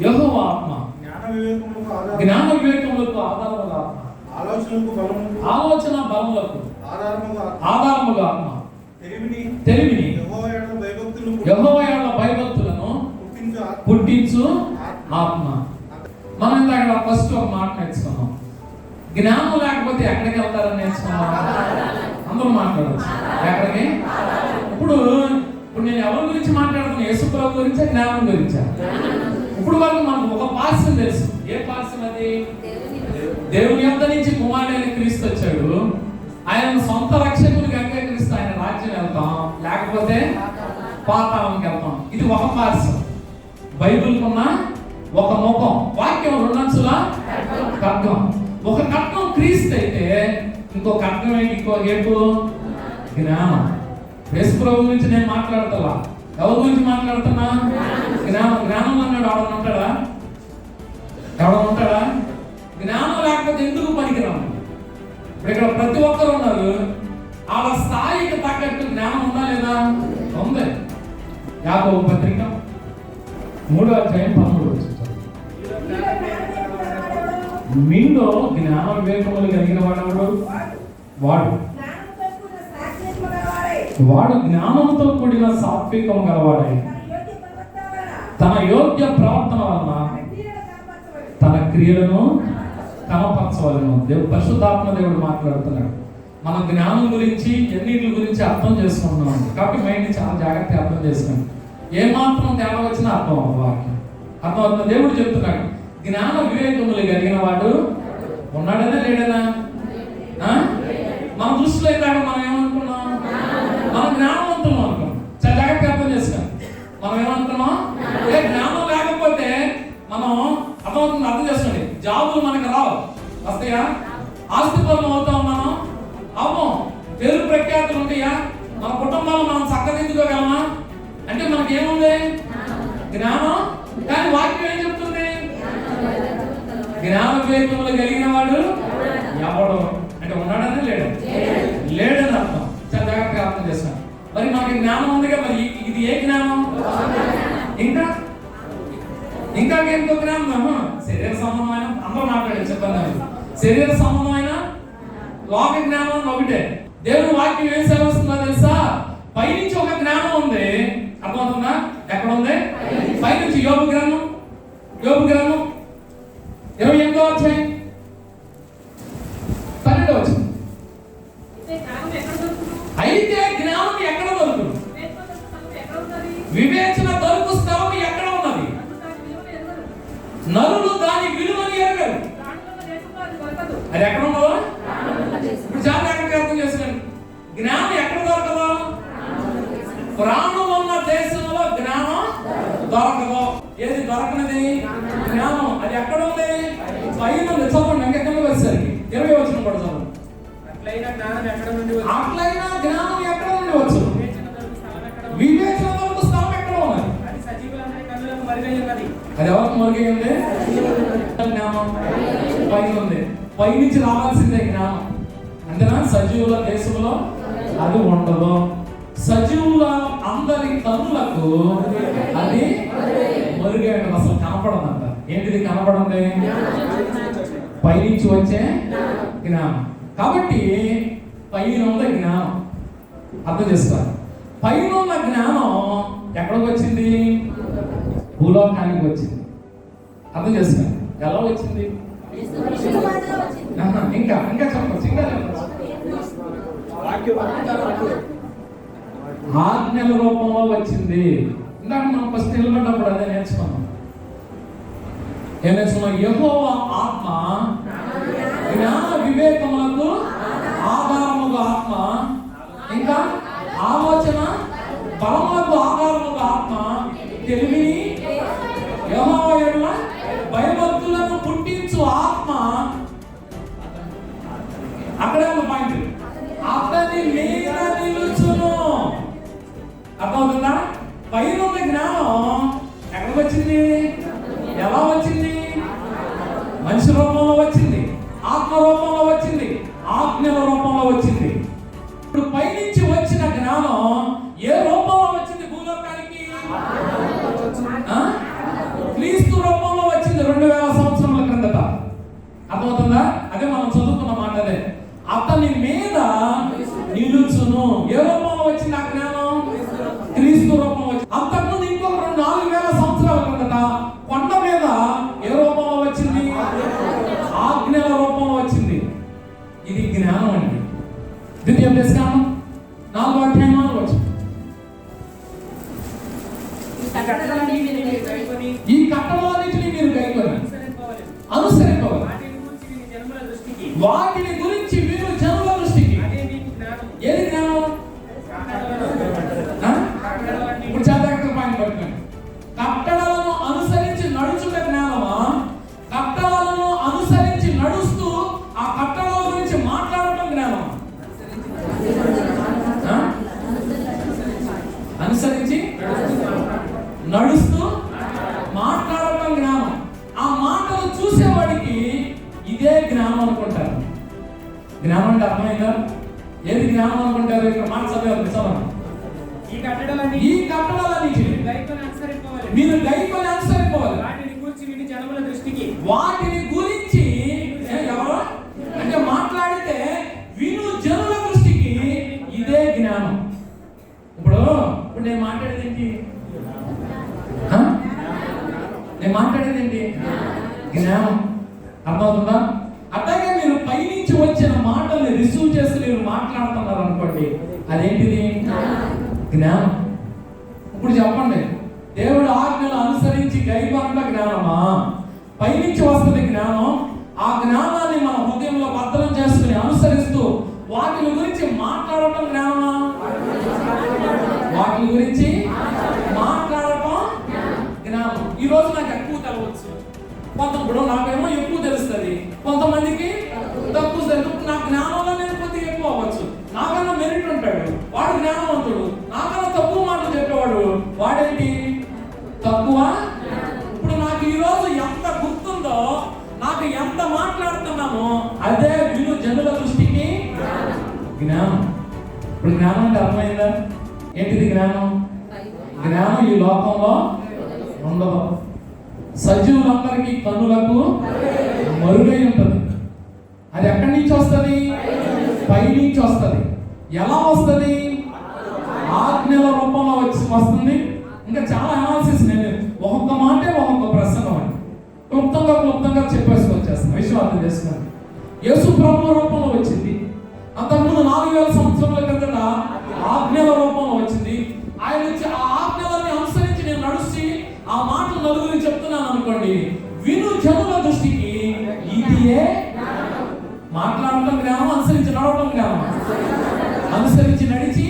యెహోవా ఆత్మ, జ్ఞాన వివేకములకు ఆధారముగా ఆత్మ, ఆలోచన బలములకు ఆధారముగా ఆత్మ, తెలివిని యెహోవా యందు భయభక్తులను పుట్టించు ఆత్మ. మనం ఇందాక ఫస్ట్ ఒక మాట నేర్చుకున్నాం, జ్ఞానం లేకపోతే ఎక్కడికి వెళ్తారని నేర్చుకున్నాం. అందరూ మాట్లాడచ్చు ఎక్కడికి. ఇప్పుడు నేను ఎవరి గురించి మాట్లాడుతున్నా? యేసుప్రభు గురించా, జ్ఞానం గురించా? ఇప్పుడు వరకు మనకు ఒక పార్సల్ తెలుసు. ఏ పార్సల్ అది? దేవుని యొద్ద నుంచి కుమారుడైన క్రీస్తు వచ్చాడు, ఆయన సొంత రక్షకుడికి అంగీకరిస్తే ఆయన రాజ్యం వెళ్తాం, లేకపోతే పాతాళంకి వెళ్తాం. ఇది ఒక పార్సల్. బైబిల్కున్న ఒక ముఖం, వాక్యం రెండంచుల ఖడ్గం. ఒక ఖడ్గం క్రీస్తు అయితే ఇంకో ఖడ్గం ఏంటి? ఇంకో ఏపు జ్ఞానం. యేసుప్రభు గురించి నేను మాట్లాడతా, ఎవరి గురించి మాట్లాడుతున్నా? జ్ఞానం. జ్ఞానం అన్నాడు ఎవడన్నా ఉంటాడా? ఎవడన్నా ఉంటాడా? జ్ఞానం లేకపోతే ఎందుకు పనికిరాము? ఇప్పుడు ఇక్కడ ప్రతి ఒక్కరు ఉన్నారు, వాళ్ళ స్థాయికి తగ్గట్టు జ్ఞానం ఉందా లేదా? ఉంది. యాకోబు పత్రిక 3:13 మీలో జ్ఞాన వివేకములు కలిగిన వాడు జ్ఞానంతో కూడిన సాత్వికం గలవాడై తన యోగ్య ప్రవర్తన వలన తన క్రియలను కనపరచవలను. పరిశుద్ధాత్మ దేవుడు మాట్లాడుతున్నాడు. మన జ్ఞానం గురించి ఎన్నిటి గురించి అర్థం చేసుకుంటున్నాం కాబట్టి మైండ్ చాలా జాగ్రత్తగా అర్థం చేసుకున్నాం. ఏమాత్రం తేడా వచ్చినా అర్థం వాక్యం అర్థం అవుతుంది. దేవుడు చెప్తున్నాడు, జ్ఞాన వివేకములు కలిగిన వాడు ఉన్నాడనా లేడనా? మన దృష్టిలో ఇందాక మనం ఏమనుకున్నాం? మనం జ్ఞానవంతులం అనుకున్నాం. చాలా జాగ్రత్తగా అర్థం చేసుకున్నాం. మనం ఏమనుకున్నాం? జ్ఞానం లేకపోతే మనం అర్థం చేసుకోండి, జాబులు మనకు రావు. వస్తాయా? ఆస్తి పనులు అవుతాం మనం? అవ్వం. పేరు ప్రఖ్యాతులు ఉంటాయా? మన కుటుంబాలు మనం చక్కదిద్దుకోగలమా? అంటే మనకేముంది? జ్ఞానం. కానీ వాక్యం ఏం చెప్తుంది? జ్ఞాన వివేకములు కలిగిన వాడు ఎవడు అంటే ఉన్నాడని లేడని అర్థం. చాలా జాగ్రత్తగా అర్థం చేస్తాను. మరి మనకి జ్ఞానం ఉందిగా, మరి ఇది ఏ జ్ఞానం? ఇంకా ఎంతో జ్ఞానం. శరీర సంబంధమైన అందరూ మాట్లాడారు, చెప్పండి. శరీర సంబంధమైన లోక జ్ఞానం ఒకటే. దేవుని వాక్యం ఏం సెలవుస్తుందో తెలుసా? పైనుంచి ఒక జ్ఞానం ఉంది. అర్థమవుతుందా? ఎక్కడ ఉంది? పైనుంచి. యోబు గ్రంథం 28వ అధ్యాయం 12వ వచనం. అయితే జ్ఞానం ఎక్కడ దొరుకుతుంది? వివేచన దొరుకు స్థలం ఎక్కడ ఉన్నది? నరులు దాని విలువను ఎరగరు. అది ఎక్కడ ఉన్నదో ఇప్పుడు చాలా జాగ్రత్తగా అర్థం చేసుకోండి. జ్ఞానం ఎక్కడ దొరకదు? ప్రాణం ఉన్న దేశంలో జ్ఞానం దొరకదు. ఏది దొరకనది? జ్ఞానం. అది ఎక్కడ ఉంది? పైన చదవండి. ఇంకెక్కడ వచ్చేసరికి 20వ వచనం కూడా చదవండి. అట్లయినా జ్ఞానం ఎక్కడ నుండి వచ్చు? వివేచన దొరుకు స్థలం ఎక్కడ ఉన్నది? అది ఎవరికి మరుగై ఉంది? జ్ఞానం పైన ఉంది. పైనుంచి రావాల్సిందే జ్ఞానం. అంతేనా? సజీవుల దేశంలో అది ఉండదు. సజీవుల అందరి కన్నులకు అది మరుగై అసలు కనపడదంట. ఏంటిది కనపడండి? పైనుంచి వచ్చే జ్ఞానం. కాబట్టి పైన ఉన్న జ్ఞానం అర్థం చేస్తారు. పైన ఉన్న జ్ఞానం ఎక్కడికి వచ్చింది? భూలోకానికి వచ్చింది. అర్థం చేస్తారు. ఎలా వచ్చింది? ఇంకా చెప్పచ్చు. ఆజ్ఞల రూపంలో వచ్చింది. ఇందాక మనం ఫస్ట్ నిలబడ్డప్పుడు అదే నేర్చుకున్నాం. ఏం నేర్చుకున్నాం? యెహోవా ఆత్మ జ్ఞాన వివేకములకు ఆధారముగా ఆత్మ, ఇంకా ఆలోచన బలములకు ఆధారముగా ఆత్మ, తెలివిని యెహోవా యందు భయభక్తులను పుట్టించు ఆత్మ. అక్కడే ఉన్న పాయింట్. అతని మీద నిలుచును. అర్థమవుతుందా? పైన ఉన్న జ్ఞానం ఎక్కడికి వచ్చింది? ఎలా వచ్చింది? మనిషి రూపంలో వచ్చింది, ఆత్మ రూపంలో వచ్చింది, ఆజ్ఞల రూపంలో వచ్చింది. ఇప్పుడు పైనుంచి వచ్చిన జ్ఞానం ఏ రూపంలో వచ్చింది భూలోకానికి? క్రీస్తు రూపంలో అతని మీద నిలుచును. ఏ రూపంలో వచ్చింది ఆ జ్ఞానం? క్రీస్తు రూపంలో వచ్చింది. అంతకుముందు ఇంకొక 4,000 సంవత్సరాల కిందట కొండ మీద ఏ రూపంలో వచ్చింది? ఆజ్ఞల రూపంలో వచ్చింది. ఇది జ్ఞానం అండి. ద్వితీయోపదేశకాండం 4వ అధ్యాయం 4వ వచనం. ఈ కట్టడలన్నిటిని మీరు గైకొని అనుసరింపవాలి. వాటిని గురించి మీరు జనుల దృష్టికి. ఏది జ్ఞానం? ఇప్పుడు జాగ్రత్త పాయింట్ పట్టుకోండి. కట్టడలను అనుసరించి నడుచుట జ్ఞానమా? కట్టడలను అనుసరించి నడుస్తూ ఆ కట్టడల గురించి మాట్లాడటం జ్ఞానమా? అనుసరించి నడుస్తూ మాట్లాడటం జ్ఞానం. ఆ మాటలు చూసేవాడికి ఇదే జ్ఞానం అనుకుంటారు. జ్ఞానం అంటే అర్థమైందా? ఏది జ్ఞానం అనుకుంటారు? ఇక్కడ మాట చదవాలి. ఈ కట్టడలన్నీ మీరు గైకొని అనుసరింపవాలి. వాటిని గురించి ఎవరు అంటే మాట్లాడితే విను జనుల దృష్టికి ఇదే జ్ఞానం. ఇప్పుడు నేను మాట్లాడేది ఏంటి? నేను మాట్లాడేది ఏంటి? జ్ఞానం. అర్థమవుతుందా? అట్లాగే మీరు పైనుంచి వచ్చిన మాటల్ని రిసీవ్ చేసి మీరు మాట్లాడుతున్నారు అనుకోండి, అదేంటిది? జ్ఞానం. ఇప్పుడు చెప్పండి, దేవుడు ఆజ్ఞలు అనుసరించి గైకొనట జ్ఞానమా? పైనుంచి వస్తుంది జ్ఞానం. ఆ జ్ఞానాన్ని మన హృదయంలో భద్రం చేసుకుని అనుసరిస్తూ వాటి గురించి మాట్లాడటం జ్ఞానమా? వాటి గురించి మాట్లాడటం జ్ఞానం. ఈ రోజు నాకు ఎక్కువ తెలవచ్చు, కొంతప్పుడు నాకేమో ఎక్కువ తెలుస్తుంది, కొంతమందికి తక్కువ తెలుస్తుంది. నా జ్ఞానంలో నేను కొద్దిగా ఎక్కువ అవ్వచ్చు. నాకన్నా మెరిట్ ఉంటాడు, వాడు జ్ఞానవంతుడు. నాకన్నా తక్కువ మాటలు చెప్పేవాడు, వాడేంటి? తక్కువ. ఇప్పుడు నాకు ఈ రోజు ఎంత గుర్తుందో, నాకు ఎంత మాట్లాడుతున్నామో అదే విను జనుల దృష్టికి జ్ఞానం. ఇప్పుడు జ్ఞానం అంటే అర్థమైందా? ఏంటిది జ్ఞానం? జ్ఞానం ఈ లోకంలో ఉండదు. సజీవులందరికీ కన్నులకు మరుగై ఉంటుంది. అది ఎక్కడి నుంచి వస్తుంది? పై నుంచి వస్తుంది. ఎలా వస్తుంది? ఆజ్ఞల రూపంలో వస్తుంది. ఇంకా చాలా అనాలిసిస్. నేను ఒక్కొక్క మాటే ఒక్కొక్క ప్రసంగం అని క్లుప్తంగా చెప్పేసుకొచ్చేస్తాను. విశ్వాసం చేస్తున్నాను. యేసు ప్రభువు రూపంలో వచ్చింది. అంతకుముందు 4,000 సంవత్సరాల కిందట ఆజ్ఞల రూపంలో వచ్చింది. ఆయన వచ్చి ఆ ఆజ్ఞలని అనుసరించి నేను నడుచి ఆ మాటలు నలుగురికి చెప్తున్నాను అనుకోండి, విను జనుల దృష్టికి ఇదియే మాట్లాడటం జ్ఞానం. అనుసరించి నడవటం జ్ఞానం. అనుసరించి నడిచి